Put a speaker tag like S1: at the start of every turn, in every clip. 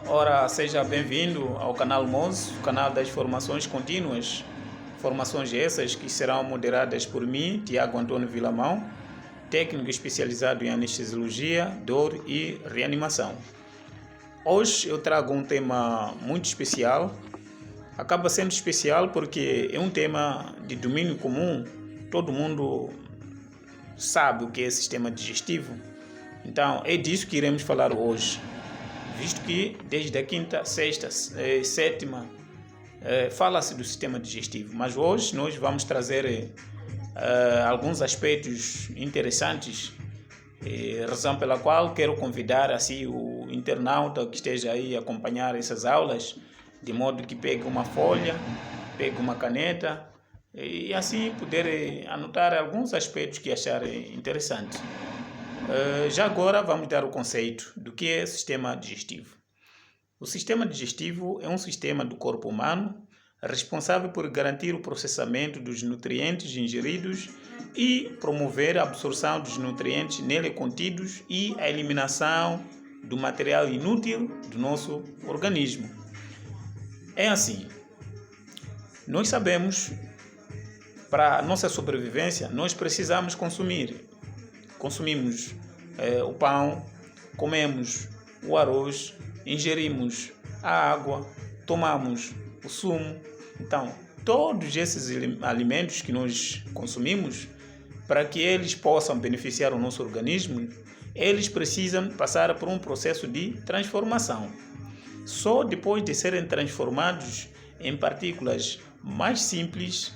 S1: Ora, seja bem-vindo ao canal MOS, o canal das formações contínuas. Formações essas que serão moderadas por mim, Tiago Antônio Vilamão, técnico especializado em anestesiologia, dor e reanimação. Hoje eu trago um tema muito especial. Acaba sendo especial porque é um tema de domínio comum. Todo mundo sabe o que é sistema digestivo. Então, é disso que iremos falar hoje. Visto que desde a quinta, sexta, sétima, fala-se do sistema digestivo. Mas hoje nós vamos trazer alguns aspectos interessantes, razão pela qual quero convidar assim, o internauta que esteja aí a acompanhar essas aulas, de modo que pegue uma folha, pegue uma caneta e assim poder anotar alguns aspectos que achar interessante. Já agora vamos dar o conceito do que é sistema digestivo. O sistema digestivo é um sistema do corpo humano responsável por garantir o processamento dos nutrientes ingeridos e promover a absorção dos nutrientes nele contidos e a eliminação do material inútil do nosso organismo. É assim, nós sabemos, para a nossa sobrevivência, nós precisamos consumir. Consumimos o pão, comemos o arroz, ingerimos a água, tomamos o sumo. Então, todos esses alimentos que nós consumimos, para que eles possam beneficiar o nosso organismo, eles precisam passar por um processo de transformação. Só depois de serem transformados em partículas mais simples,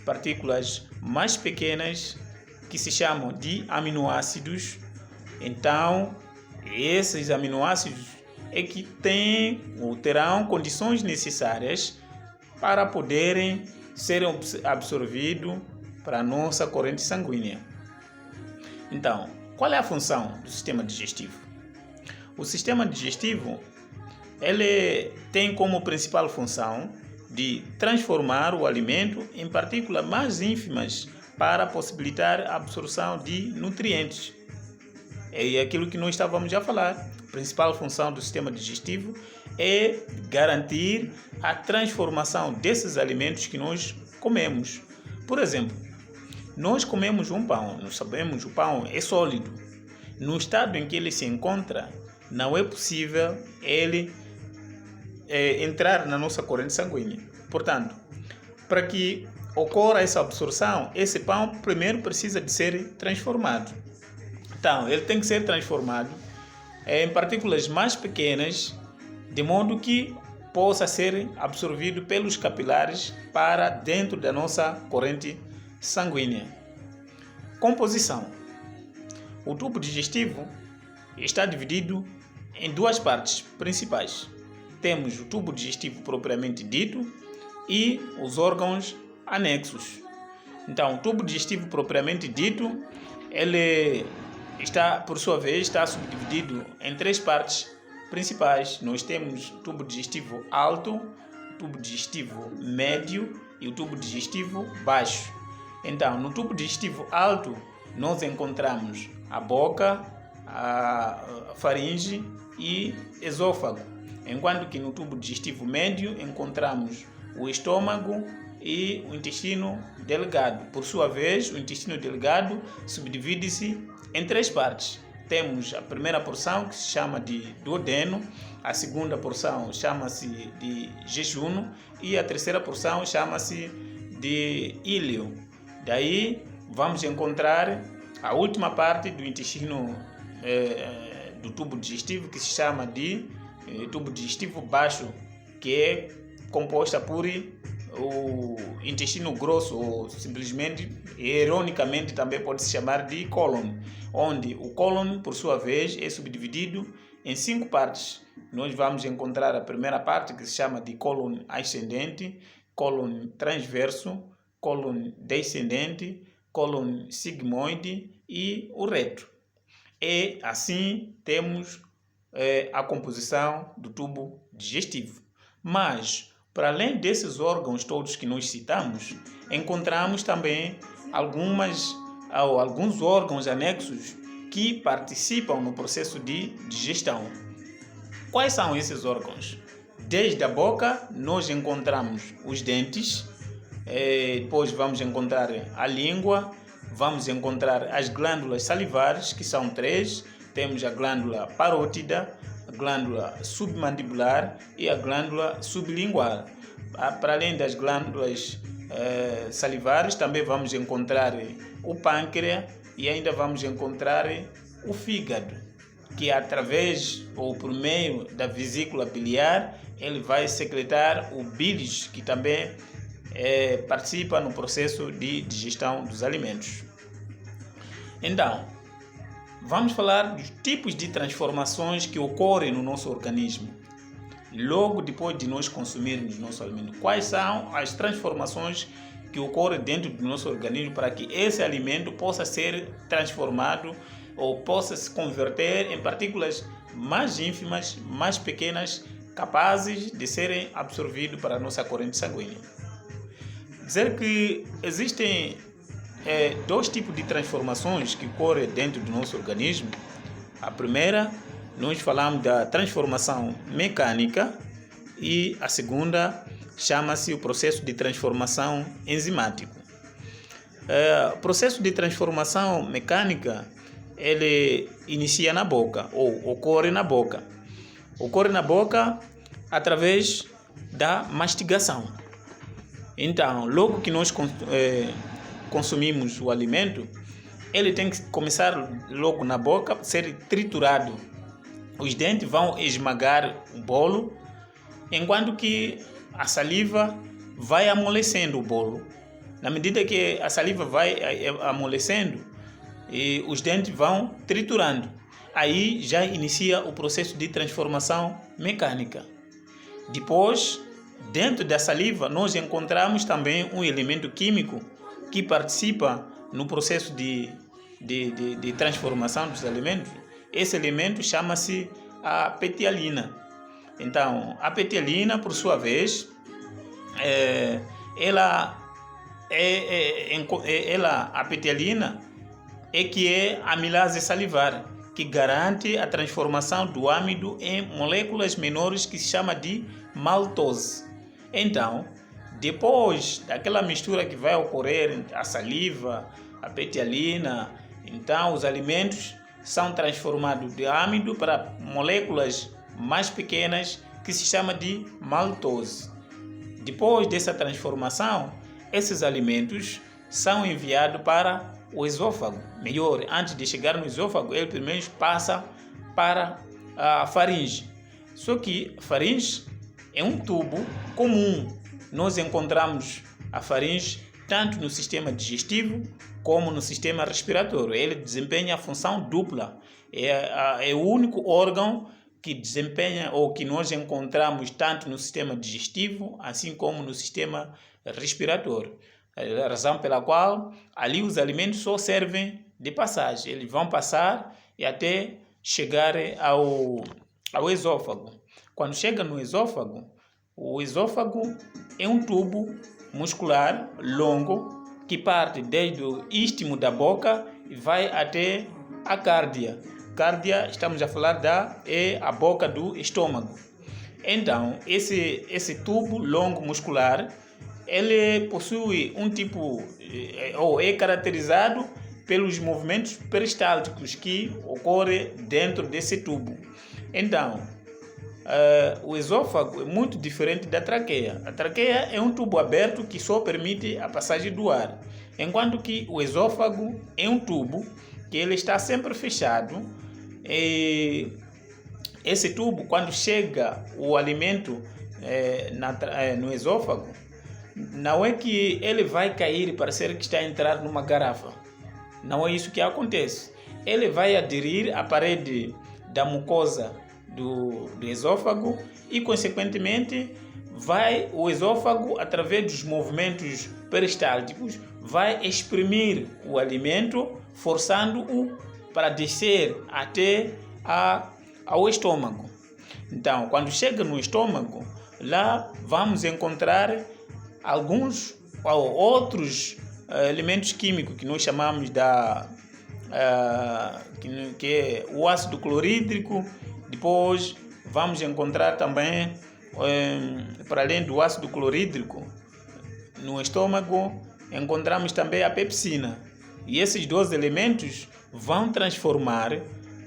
S1: partículas mais pequenas, que se chamam de aminoácidos. Então, esses aminoácidos é que terão condições necessárias para poderem ser absorvidos para a nossa corrente sanguínea. Então, qual é a função do sistema digestivo? O sistema digestivo ele tem como principal função de transformar o alimento em partículas mais ínfimas para possibilitar a absorção de nutrientes. É aquilo que nós estávamos a falar. A principal função do sistema digestivo é garantir a transformação desses alimentos que nós comemos. Por exemplo, nós comemos um pão, nós sabemos que o pão é sólido. No estado em que ele se encontra, não é possível ele entrar na nossa corrente sanguínea. Portanto, para que ocorra essa absorção, esse pão primeiro precisa de ser transformado. Então, ele tem que ser transformado em partículas mais pequenas, de modo que possa ser absorvido pelos capilares para dentro da nossa corrente sanguínea. Composição. O tubo digestivo está dividido em duas partes principais. Temos o tubo digestivo propriamente dito e os órgãos anexos. Então, o tubo digestivo propriamente dito, ele está, por sua vez, está subdividido em três partes principais. Nós temos o tubo digestivo alto, o tubo digestivo médio e o tubo digestivo baixo. Então, no tubo digestivo alto, nós encontramos a boca, a faringe e esôfago, enquanto que no tubo digestivo médio encontramos o estômago e o intestino delgado. Por sua vez, o intestino delgado subdivide-se em três partes. Temos a primeira porção, que se chama de duodeno, a segunda porção chama-se de jejuno e a terceira porção chama-se de íleo. Daí vamos encontrar a última parte do intestino do tubo digestivo, que se chama de tubo digestivo baixo, que é composta por o intestino grosso, ou simplesmente, ironicamente, também pode se chamar de cólon, onde o cólon, por sua vez, é subdividido em 5 partes. Nós vamos encontrar a primeira parte, que se chama de cólon ascendente, cólon transverso, cólon descendente, cólon sigmoide e o reto. E assim temos a composição do tubo digestivo. Mas, para além desses órgãos todos que nós citamos, encontramos também alguns órgãos anexos que participam no processo de digestão. Quais são esses órgãos? Desde a boca, nós encontramos os dentes, depois vamos encontrar a língua, vamos encontrar as glândulas salivares, que são 3. Temos a glândula parótida, a glândula submandibular e a glândula sublingual. Para além das glândulas salivares, também vamos encontrar o pâncreas e ainda vamos encontrar o fígado, que através ou por meio da vesícula biliar, ele vai secretar o bilis, que também participa no processo de digestão dos alimentos. Então, vamos falar dos tipos de transformações que ocorrem no nosso organismo logo depois de nós consumirmos nosso alimento. Quais são as transformações que ocorrem dentro do nosso organismo para que esse alimento possa ser transformado ou possa se converter em partículas mais ínfimas, mais pequenas, capazes de serem absorvidas para a nossa corrente sanguínea. Dizer que existem 2 tipos de transformações que ocorrem dentro do nosso organismo. A primeira, nós falamos da transformação mecânica e a segunda chama-se o processo de transformação enzimático. O processo de transformação mecânica, ele inicia na boca ou ocorre na boca. Ocorre na boca através da mastigação. Então, logo que nós consumimos o alimento, ele tem que começar logo na boca, ser triturado. Os dentes vão esmagar o bolo, enquanto que a saliva vai amolecendo o bolo. Na medida que a saliva vai amolecendo, e os dentes vão triturando. Aí já inicia o processo de transformação mecânica. Depois, dentro da saliva, nós encontramos também um elemento químico que participa no processo de transformação dos alimentos. Esse elemento chama-se a petialina. Então, a petialina, por sua vez, a petialina é a amilase salivar, que garante a transformação do âmido em moléculas menores que se chama de maltose. Então, depois daquela mistura que vai ocorrer entre a saliva, a petialina, então os alimentos são transformados de âmido para moléculas mais pequenas que se chama de maltose. Depois dessa transformação, esses alimentos são enviados para o esôfago. Melhor, antes de chegar no esôfago, ele primeiro passa para a faringe. Só que a faringe é um tubo comum. Nós encontramos a faringe tanto no sistema digestivo como no sistema respiratório. Ele desempenha a função dupla. É o único órgão que desempenha ou que nós encontramos tanto no sistema digestivo, assim como no sistema respiratório. É a razão pela qual ali os alimentos só servem de passagem. Eles vão passar e até chegar ao esôfago. Quando chega no esôfago, o esôfago é um tubo muscular longo que parte desde o istmo da boca e vai até a cárdia. Cárdia, estamos a falar a boca do estômago. Então, esse tubo longo muscular, ele possui um tipo, ou é caracterizado pelos movimentos peristálticos que ocorrem dentro desse tubo. Então, o esôfago é muito diferente da traqueia. A traqueia é um tubo aberto que só permite a passagem do ar, enquanto que o esôfago é um tubo que ele está sempre fechado. E esse tubo, quando chega o alimento no esôfago, não é que ele vai cair e parecer que está a entrar numa garrafa. Não é isso que acontece. Ele vai aderir à parede da mucosa do esôfago e, consequentemente, o esôfago, através dos movimentos peristálticos, vai exprimir o alimento, forçando-o para descer até ao estômago. Então, quando chega no estômago, lá vamos encontrar alguns ou outros elementos químicos que nós chamamos que é o ácido clorídrico. Depois vamos encontrar também, para além do ácido clorídrico, no estômago encontramos também a pepsina. E esses dois elementos vão transformar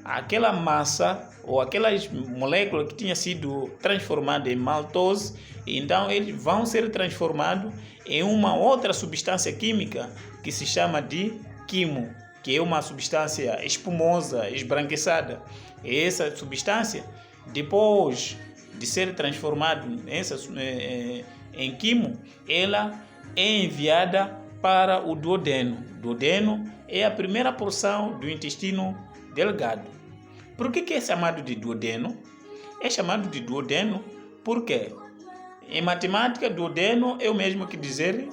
S1: aquela massa ou aquelas moléculas que tinha sido transformada em maltose, então eles vão ser transformados em uma outra substância química que se chama de quimo, que é uma substância espumosa, esbranquiçada. E essa substância, depois de ser transformada em quimo, ela é enviada para o duodeno. O duodeno é a primeira porção do intestino delgado. Por que é chamado de duodeno? É chamado de duodeno porque em matemática, duodeno é o mesmo que dizer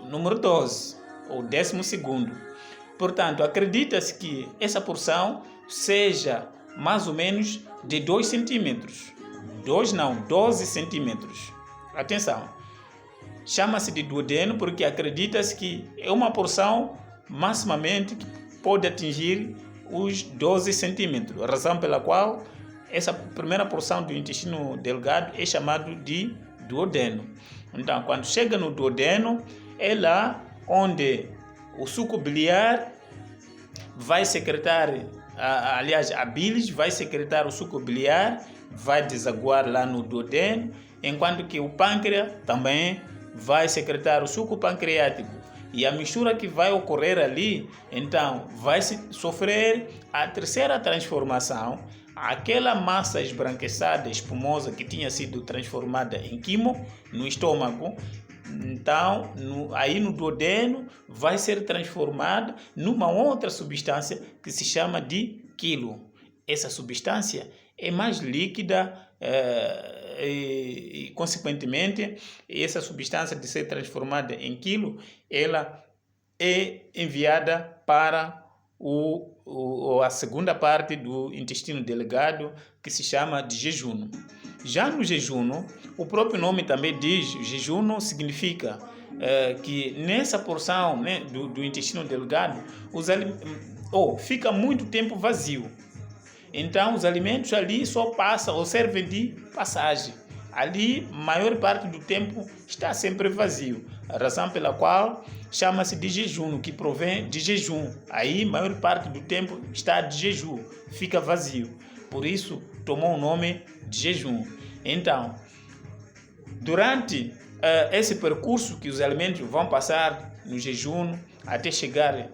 S1: número 12, ou 12º. Portanto, acredita-se que essa porção seja mais ou menos de 2 centímetros. 12 centímetros. Atenção, chama-se de duodeno porque acredita-se que é uma porção maximamente que pode atingir os 12 centímetros, razão pela qual essa primeira porção do intestino delgado é chamado de duodeno. Então, quando chega no duodeno, é lá onde o suco biliar vai secretar, aliás, a bilis vai secretar o suco biliar, vai desaguar lá no duodeno, enquanto que o pâncreas também vai secretar o suco pancreático. E a mistura que vai ocorrer ali, então, vai sofrer a terceira transformação, aquela massa esbranquiçada, espumosa, que tinha sido transformada em quimo no estômago. Então, aí no duodeno, vai ser transformada numa outra substância que se chama de quilo. Essa substância é mais líquida, e consequentemente, essa substância de ser transformada em quilo, ela é enviada para a segunda parte do intestino delgado, que se chama de jejum. Já no jejum, o próprio nome também diz, jejum significa que nessa porção, né, do intestino delgado, fica muito tempo vazio. Então, os alimentos ali só passam ou servem de passagem. Ali, maior parte do tempo está sempre vazio. A razão pela qual chama-se de jejum, que provém de jejum. Aí, maior parte do tempo está de jejum, fica vazio. Por isso, tomou o nome de jejum. Então, durante esse percurso que os alimentos vão passar no jejum, até chegar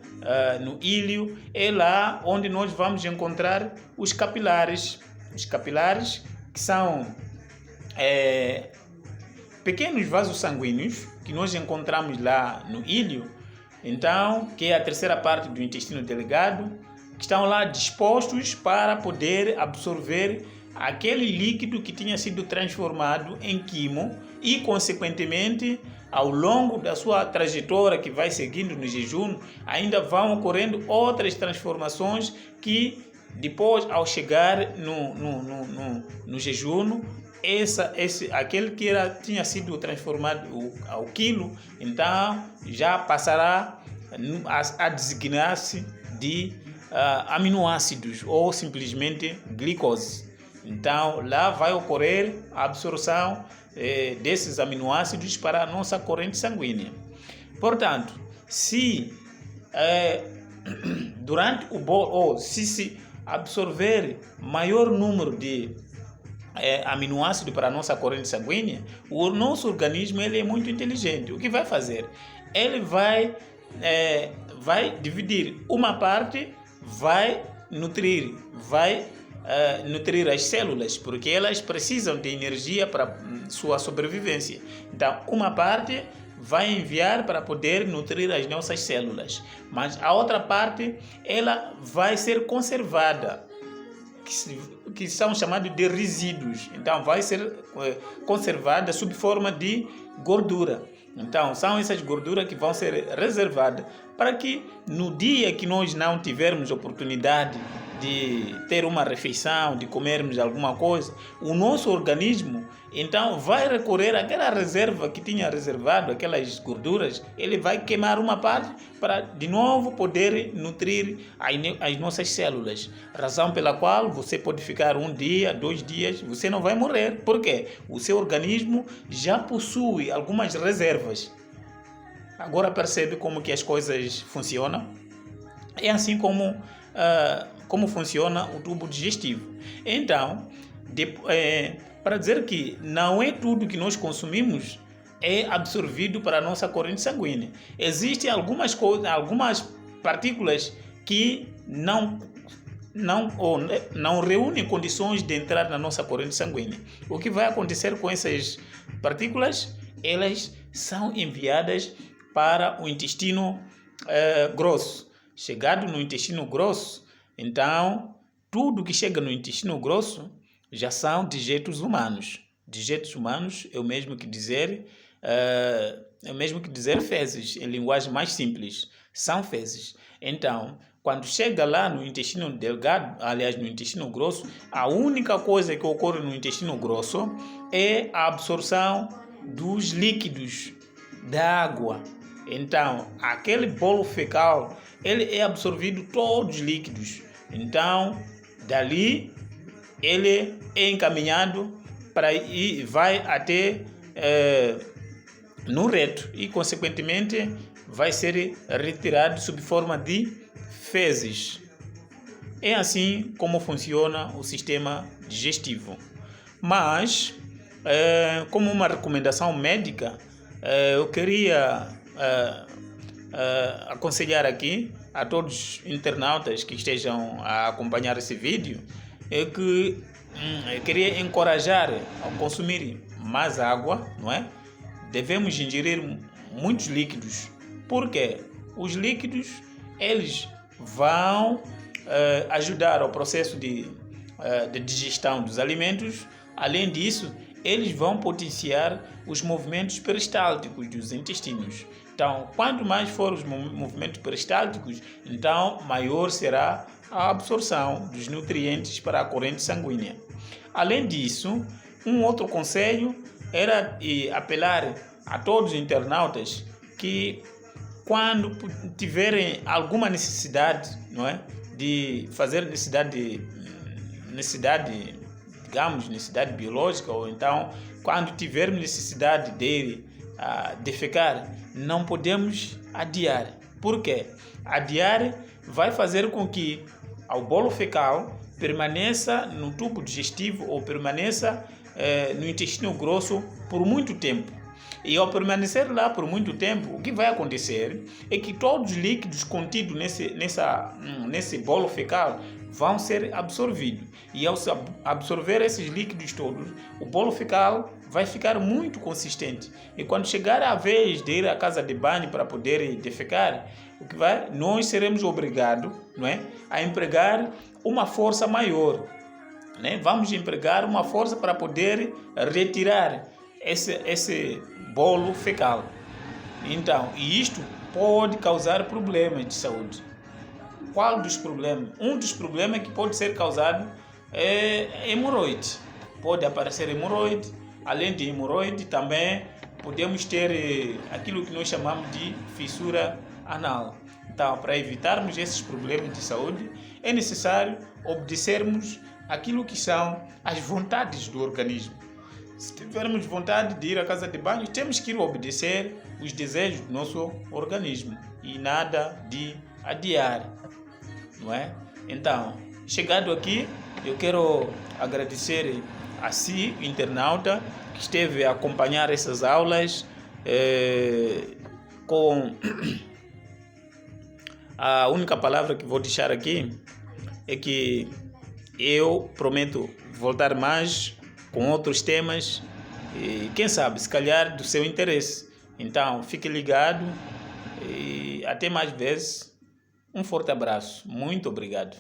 S1: no íleo, é lá onde nós vamos encontrar os capilares. Os capilares, que são pequenos vasos sanguíneos que nós encontramos lá no íleo, então, que é a terceira parte do intestino delgado, que estão lá dispostos para poder absorver aquele líquido que tinha sido transformado em quimo e, consequentemente, ao longo da sua trajetória que vai seguindo no jejum, ainda vão ocorrendo outras transformações que, depois, ao chegar no jejum, aquele que tinha sido transformado ao quilo, então já passará a designar-se de aminoácidos ou simplesmente glicose. Então, lá vai ocorrer a absorção desses aminoácidos para a nossa corrente sanguínea. Portanto, se durante se absorver maior número de aminoácidos para a nossa corrente sanguínea, o nosso organismo ele é muito inteligente. O que vai fazer? Ele vai dividir uma parte, vai nutrir as células, porque elas precisam de energia para sua sobrevivência. Então, uma parte vai enviar para poder nutrir as nossas células, mas a outra parte ela vai ser conservada, que são chamados de resíduos. Então, vai ser conservada sob forma de gordura. Então, são essas gorduras que vão ser reservadas para que no dia que nós não tivermos oportunidade de ter uma refeição, de comermos alguma coisa, o nosso organismo então vai recorrer àquela reserva que tinha reservado, aquelas gorduras, ele vai queimar uma parte para de novo poder nutrir as nossas células. Razão pela qual você pode ficar 1 dia, 2 dias, você não vai morrer. Por quê? O seu organismo já possui algumas reservas. Agora percebe como que as coisas funcionam? É assim como funciona o tubo digestivo. Então, para dizer que não é tudo que nós consumimos é absorvido para a nossa corrente sanguínea. Existem algumas partículas que não reúnem condições de entrar na nossa corrente sanguínea. O que vai acontecer com essas partículas? Elas são enviadas para o intestino grosso. Chegado no intestino grosso, então, tudo que chega no intestino grosso já são dejetos humanos. Dejetos humanos é o mesmo que dizer fezes, em linguagem mais simples. São fezes. Então, quando chega lá no intestino delgado, aliás, no intestino grosso, a única coisa que ocorre no intestino grosso é a absorção dos líquidos, da água. Então, aquele bolo fecal, ele é absorvido todos os líquidos. Então, dali, ele é encaminhado e vai até no reto e, consequentemente, vai ser retirado sob forma de fezes. É assim como funciona o sistema digestivo. Mas, como uma recomendação médica, eu queria aconselhar aqui a todos os internautas que estejam a acompanhar esse vídeo que eu queria encorajar a consumir mais água, não é? Devemos ingerir muitos líquidos, porque os líquidos eles vão ajudar ao processo de digestão dos alimentos. Além disso, eles vão potenciar os movimentos peristálticos dos intestinos. Então, quanto mais forem os movimentos peristálticos, então maior será a absorção dos nutrientes para a corrente sanguínea. Além disso, um outro conselho era apelar a todos os internautas que, quando tiverem alguma necessidade, não é, de fazer necessidade biológica, ou então quando tivermos necessidade de defecar, não podemos adiar. Por quê? Adiar vai fazer com que o bolo fecal permaneça no tubo digestivo ou permaneça no intestino grosso por muito tempo. E ao permanecer lá por muito tempo, o que vai acontecer é que todos os líquidos contidos nesse bolo fecal vão ser absorvidos. E ao absorver esses líquidos todos, o bolo fecal vai ficar muito consistente. E quando chegar a vez de ir à casa de banho para poder defecar, nós seremos obrigados, não é, a empregar uma força maior. Né? Vamos empregar uma força para poder retirar esse bolo fecal. Então, e isto pode causar problemas de saúde. Qual dos problemas? Um dos problemas que pode ser causado é hemorroide. Pode aparecer hemorroide. Além de hemorroide, também podemos ter aquilo que nós chamamos de fissura anal. Então, para evitarmos esses problemas de saúde, é necessário obedecermos aquilo que são as vontades do organismo. Se tivermos vontade de ir à casa de banho, temos que obedecer os desejos do nosso organismo e nada de adiar, não é? Então, chegado aqui, eu quero agradecer a si, internauta, que esteve a acompanhar essas aulas com a única palavra que vou deixar aqui é que eu prometo voltar mais com outros temas e quem sabe, se calhar do seu interesse. Então, fique ligado e até mais vezes. Um forte abraço. Muito obrigado.